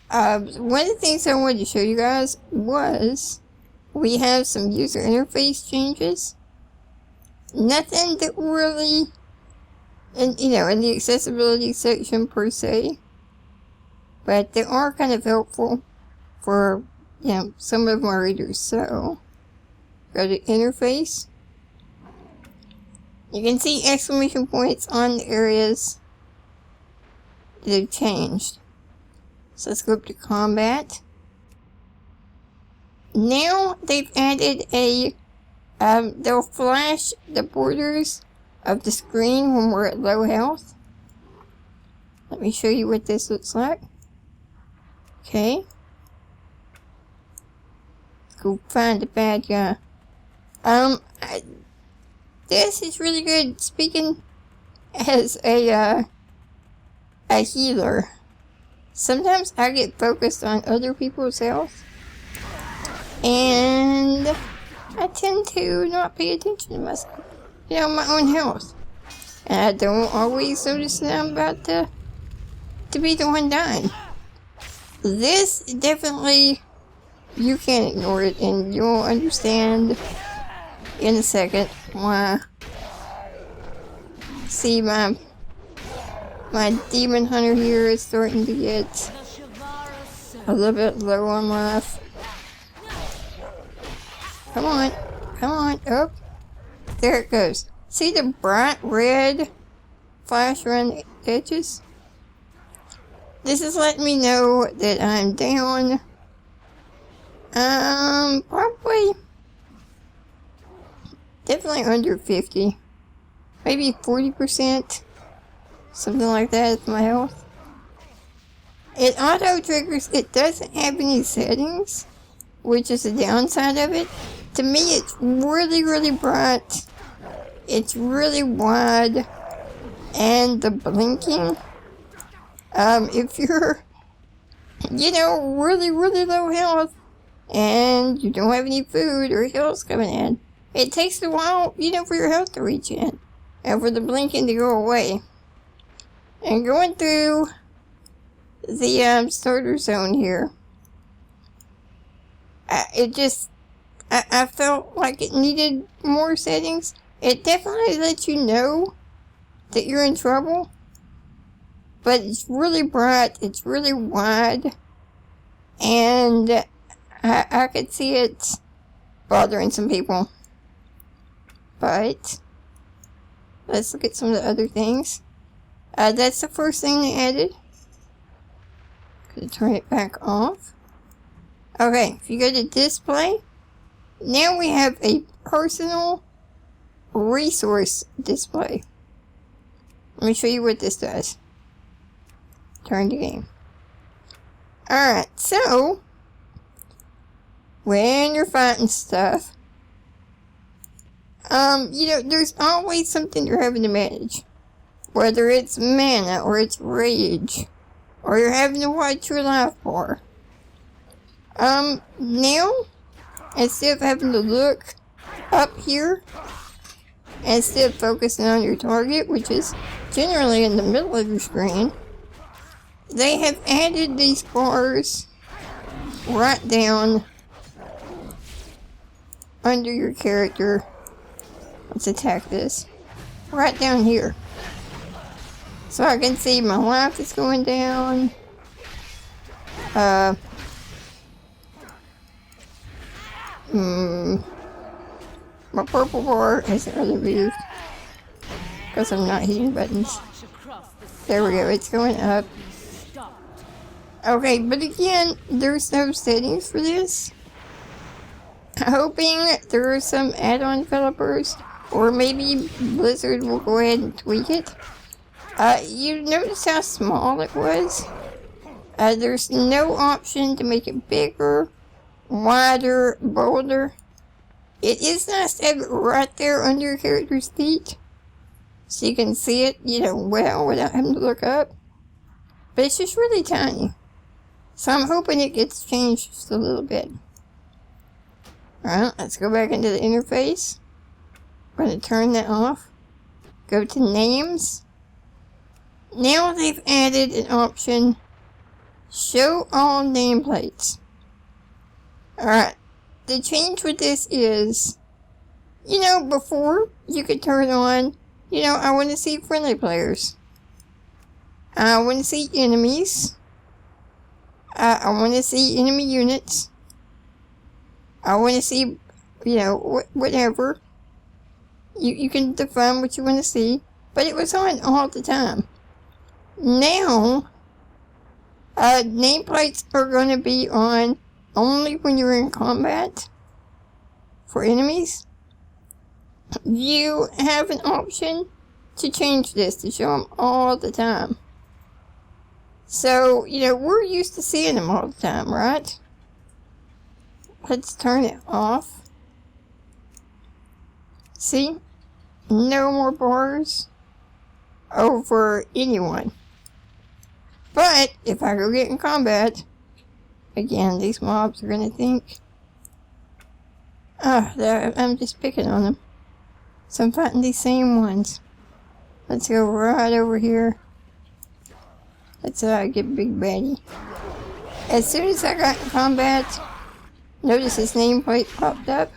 One of the things I wanted to show you guys was we have some user interface changes. Nothing that really, in the accessibility section per se, but they are kind of helpful for, some of my readers. So, go to interface. You can see exclamation points on the areas that have changed. So let's go up to combat. Now they've added they'll flash the borders of the screen when we're at low health. Let me show you what this looks like. Okay. Let's go find the bad guy. This is really good. Speaking as a healer, sometimes I get focused on other people's health, and I tend to not pay attention to myself, my own health. And I don't always notice that I'm about to be the one dying. This definitely, you can't ignore it, and you'll understand in a second why. See, my demon hunter here is starting to get a little bit low on life. Come on, up. There it goes. See the bright red flash around the edges? This is letting me know that I'm down, probably, definitely under 50. Maybe 40%. Something like that is my health. It auto triggers. It doesn't have any settings, which is the downside of it. To me, it's really, really bright. It's really wide. And the blinking. If you're, really, really low health, and you don't have any food or health coming in, it takes a while, for your health to reach in, and for the blinking to go away. And going through the starter zone here, I felt like it needed more settings. It definitely lets you know that you're in trouble, but it's really bright, it's really wide, and I could see it bothering some people. But let's look at some of the other things. That's the first thing they added. Gonna turn it back off. Okay, if you go to display, now we have a personal resource display. Let me show you what this does. Turn the game. Alright, so when you're fighting stuff, there's always something you're having to manage. Whether it's mana, or it's rage, or you're having to watch your life bar. Now, instead of having to look up here, instead of focusing on your target, which is generally in the middle of your screen, they have added these bars right down under your character. Let's attack this. Right down here. So I can see my life is going down. My purple bar hasn't really moved because I'm not hitting buttons. There we go, it's going up. Okay, but again, there's no settings for this. Hoping there are some add-on developers, or maybe Blizzard will go ahead and tweak it. You notice how small it was? There's no option to make it bigger, wider, bolder. It is nice to have it right there under your character's feet, so you can see it, well, without having to look up. But it's just really tiny. So I'm hoping it gets changed just a little bit. Alright, let's go back into the interface. I'm going to turn that off. Go to names. Now they've added an option Show all nameplates. Alright, the change with this is, before you could turn on, I want to see friendly players. I want to see enemies. I want to see enemy units. I want to see, whatever. You can define what you want to see, but it was on all the time. Now, nameplates are going to be on only when you're in combat for enemies. You have an option to change this to show them all the time. So, we're used to seeing them all the time, right? Let's turn it off. See? No more bars over anyone. But, if I go get in combat, again, these mobs are going to think, I'm just picking on them. So I'm fighting these same ones. Let's go right over here. Let's get Big Baddie. As soon as I got in combat, notice his nameplate popped up.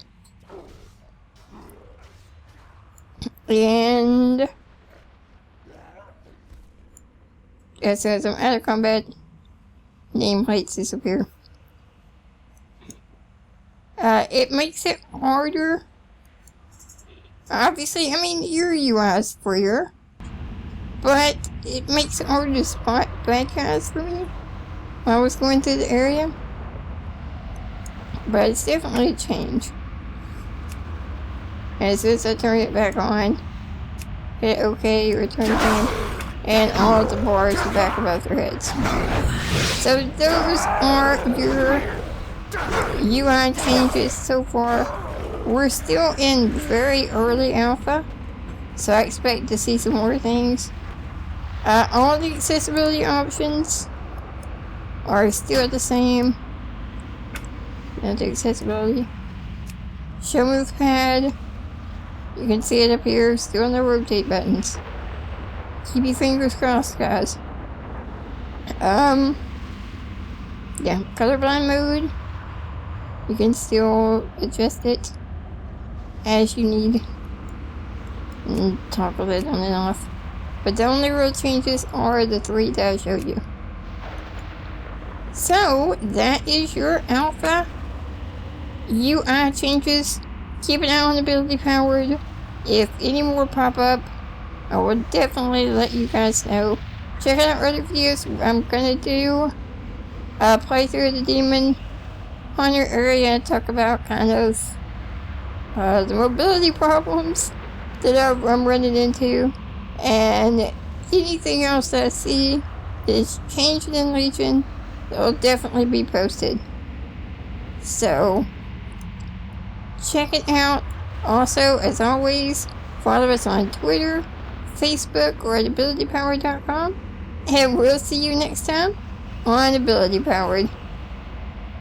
And as soon as I'm out of combat, nameplates disappear. It makes it harder. Obviously, your UI is freer, but it makes it harder to spot bad guys for me when I was going through the area. But it's definitely a change. As soon as I turn it back on, hit OK, return to game, and all the bars are back above their heads. So those are your UI changes so far. We're still in very early alpha, so I expect to see some more things. All the accessibility options are still the same. The accessibility. Show move pad. You can see it up here, still no rotate buttons. Keep your fingers crossed, guys. Yeah, colorblind mode. You can still adjust it as you need. And toggle it on and off. But the only real changes are the three that I showed you. So, that is your alpha UI changes. Keep an eye on Ability Powered. If any more pop up, I will definitely let you guys know. Check out other videos I'm gonna do. Playthrough of the Demon Hunter area, talk about kind of the mobility problems that I'm running into, and anything else that I see is changing in Legion, it'll definitely be posted. So, check it out. Also, as always, follow us on Twitter, Facebook, or at abilitypowered.com, and we'll see you next time on Ability Powered.